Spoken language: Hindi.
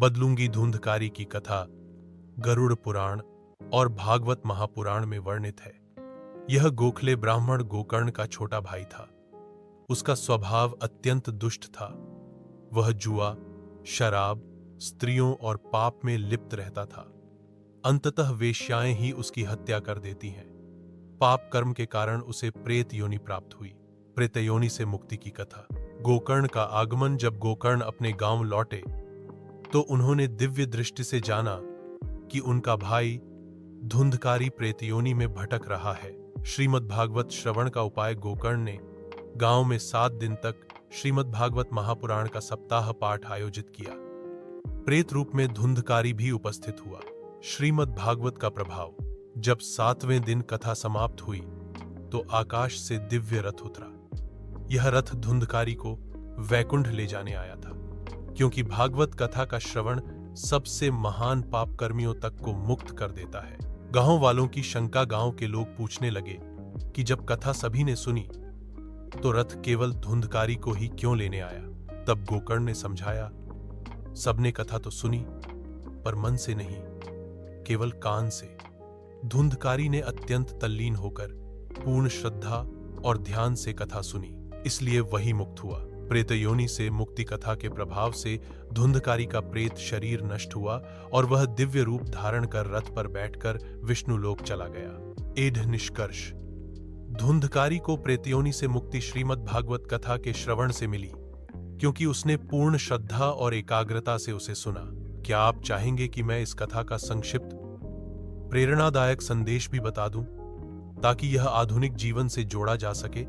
बदलूंगी धुंधकारी की कथा गरुड़ पुराण और भागवत महापुराण में वर्णित है। यह गोखले ब्राह्मण गोकर्ण का छोटा भाई था। उसका स्वभाव अत्यंत दुष्ट था। वह जुआ, शराब, स्त्रियों और पाप में लिप्त रहता था। अंततः वेश्याएं ही उसकी हत्या कर देती हैं। पाप कर्म के कारण उसे प्रेत योनि प्राप्त हुई। प्रेत योनि से मुक्ति की कथा। गोकर्ण का आगमन। जब गोकर्ण अपने गांव लौटे तो उन्होंने दिव्य दृष्टि से जाना कि उनका भाई धुंधकारी प्रेत योनि में भटक रहा है। श्रीमद् भागवत श्रवण का उपाय गोकर्ण ने गांव में 7 दिन तक श्रीमद् भागवत महापुराण का सप्ताह पाठ आयोजित किया। प्रेत रूप में धुंधकारी भी उपस्थित हुआ। श्रीमद् भागवत का प्रभाव। जब 7वें दिन कथा समाप्त हुई तो आकाश से दिव्य रथ उतरा। यह रथ धुंधकारी को वैकुंठ ले जाने आया था, क्योंकि भागवत कथा का श्रवण सबसे महान पाप कर्मियों तक को मुक्त कर देता है। गांव वालों की शंका। गांव के लोग पूछने लगे कि जब कथा सभी ने सुनी तो रथ केवल धुंधकारी को ही क्यों लेने आया। तब गोकर्ण ने समझाया, सबने कथा तो सुनी पर मन से नहीं, केवल कान से। धुंधकारी ने अत्यंत तल्लीन होकर पूर्ण श्रद्धा और ध्यान से कथा सुनी, इसलिए वही मुक्त हुआ। प्रेत योनि से मुक्ति कथा के प्रभाव से धुंधकारी का प्रेत शरीर नष्ट हुआ और वह दिव्य रूप धारण कर रथ पर बैठकर विष्णु लोक चला गया। एढ़ निष्कर्ष। धुंधकारी को प्रेत योनि से मुक्ति श्रीमद् भागवत कथा के श्रवण से मिली, क्योंकि उसने पूर्ण श्रद्धा और एकाग्रता से उसे सुना। क्या आप चाहेंगे कि मैं इस कथा का संक्षिप्त प्रेरणादायक संदेश भी बता दूं, ताकि यह आधुनिक जीवन से जोड़ा जा सके?